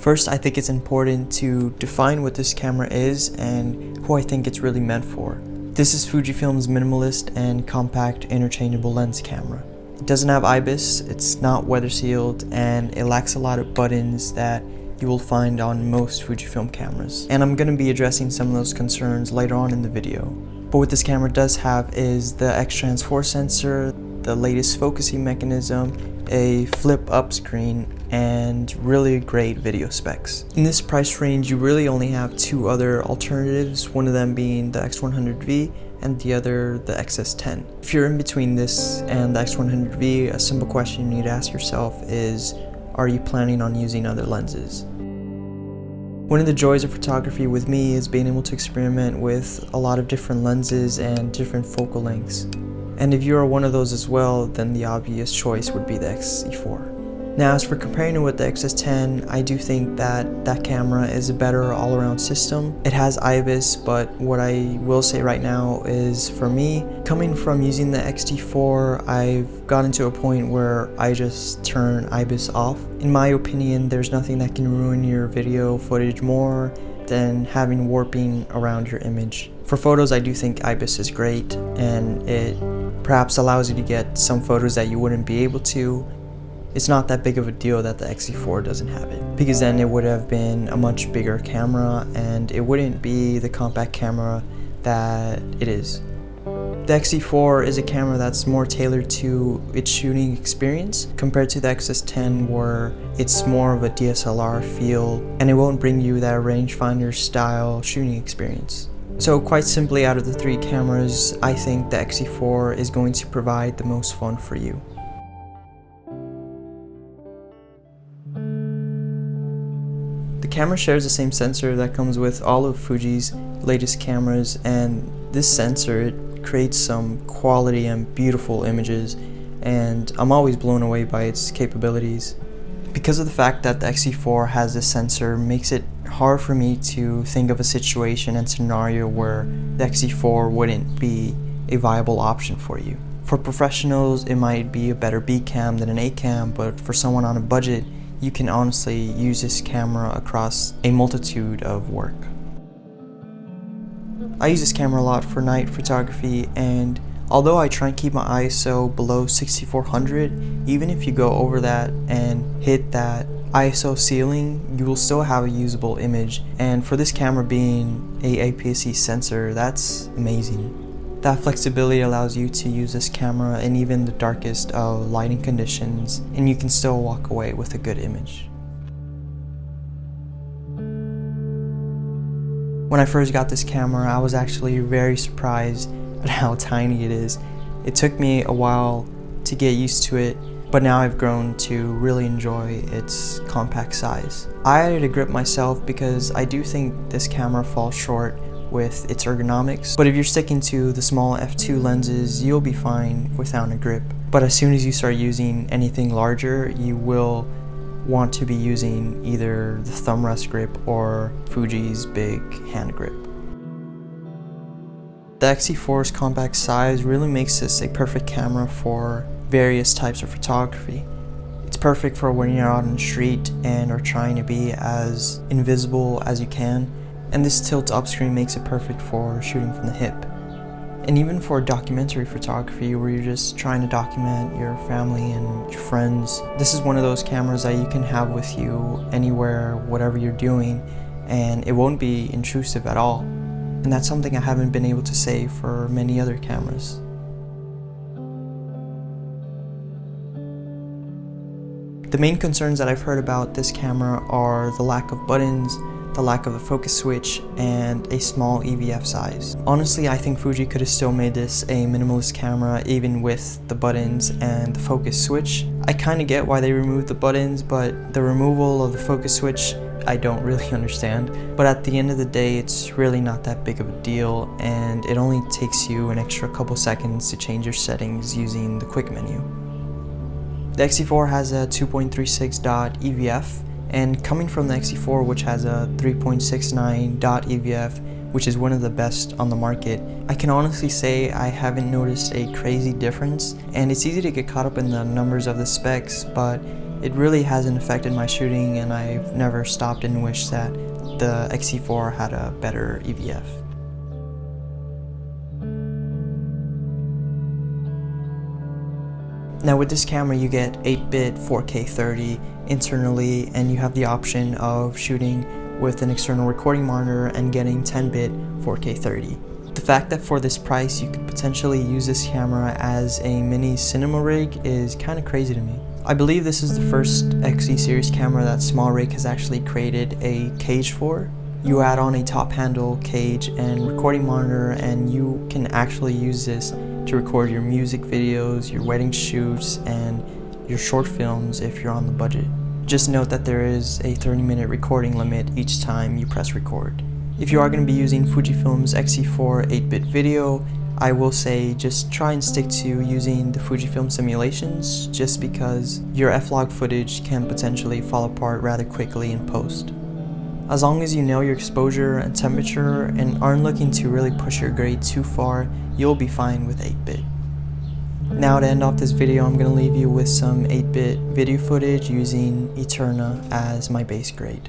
First, I think it's important to define what this camera is and who I think it's really meant for. This is Fujifilm's minimalist and compact interchangeable lens camera. It doesn't have IBIS, it's not weather sealed, and it lacks a lot of buttons that you will find on most Fujifilm cameras. And I'm going to be addressing some of those concerns later on in the video. But what this camera does have is the X-E4 sensor, the latest focusing mechanism, a flip up screen, and really great video specs. In this price range, you really only have two other alternatives, one of them being the X100V and the other the XS10. If you're in between this and the X100V, a simple question you need to ask yourself is, are you planning on using other lenses? One of the joys of photography with me is being able to experiment with a lot of different lenses and different focal lengths. And if you are one of those as well, then the obvious choice would be the XE4. Now, as for comparing it with the XS10, I do think that that camera is a better all-around system. It has IBIS, but what I will say right now is, for me, coming from using the XT4, I've gotten to a point where I just turn IBIS off. In my opinion, there's nothing that can ruin your video footage more than having warping around your image. For photos, I do think IBIS is great, and it perhaps allows you to get some photos that you wouldn't be able to. It's not that big of a deal that the XE4 doesn't have it, because then it would have been a much bigger camera and it wouldn't be the compact camera that it is. The XE4 is a camera that's more tailored to its shooting experience compared to the XS10, where it's more of a DSLR feel and it won't bring you that rangefinder style shooting experience. So quite simply, out of the three cameras, I think the XE4 is going to provide the most fun for you. The camera shares the same sensor that comes with all of Fuji's latest cameras, and this sensor, it creates some quality and beautiful images, and I'm always blown away by its capabilities. Because of the fact that the XE4 has this sensor, makes it hard for me to think of a situation and scenario where the XE4 wouldn't be a viable option for you. For professionals, it might be a better B cam than an A cam, but for someone on a budget, you can honestly use this camera across a multitude of work. I use this camera a lot for night photography, and although I try and keep my ISO below 6400, even if you go over that and hit that ISO ceiling, you will still have a usable image. And for this camera being a APS-C sensor, that's amazing. That flexibility allows you to use this camera in even the darkest of lighting conditions, and you can still walk away with a good image. When I first got this camera, I was actually very surprised at how tiny it is. It took me a while to get used to it, but now I've grown to really enjoy its compact size. I added a grip myself because I do think this camera falls short with its ergonomics, but if you're sticking to the small f2 lenses, you'll be fine without a grip. But as soon as you start using anything larger, you will want to be using either the thumb rest grip or Fuji's big hand grip. The XE4's compact size really makes this a perfect camera for various types of photography. It's perfect for when you're out on the street and are trying to be as invisible as you can, and this tilt up screen makes it perfect for shooting from the hip. And even for documentary photography, where you're just trying to document your family and your friends, this is one of those cameras that you can have with you anywhere, whatever you're doing, and it won't be intrusive at all. And that's something I haven't been able to say for many other cameras. The main concerns that I've heard about this camera are the lack of buttons, the lack of a focus switch, and a small EVF size. Honestly, I think Fuji could have still made this a minimalist camera even with the buttons and the focus switch. I kind of get why they removed the buttons, but the removal of the focus switch, I don't really understand. But at the end of the day, it's really not that big of a deal, and it only takes you an extra couple seconds to change your settings using the quick menu. The XE4 has a 2.36 dot EVF, and coming from the XE4, which has a 3.69 dot EVF, which is one of the best on the market, I can honestly say I haven't noticed a crazy difference, and it's easy to get caught up in the numbers of the specs, but it really hasn't affected my shooting, and I've never stopped and wished that the XE4 had a better EVF. Now with this camera you get 8-bit 4K 30 internally, and you have the option of shooting with an external recording monitor and getting 10-bit 4K 30. The fact that for this price you could potentially use this camera as a mini cinema rig is kind of crazy to me. I believe this is the first XE series camera that SmallRig has actually created a cage for. You add on a top handle cage and recording monitor, and you can actually use this to record your music videos, your wedding shoots, and your short films if you're on the budget. Just note that there is a 30-minute recording limit each time you press record. If you are going to be using Fujifilm's XE4 8-bit video, I will say just try and stick to using the Fujifilm simulations, just because your F-log footage can potentially fall apart rather quickly in post. As long as you know your exposure and temperature and aren't looking to really push your grade too far, you'll be fine with 8-bit. Now to end off this video, I'm going to leave you with some 8-bit video footage using Eterna as my base grade.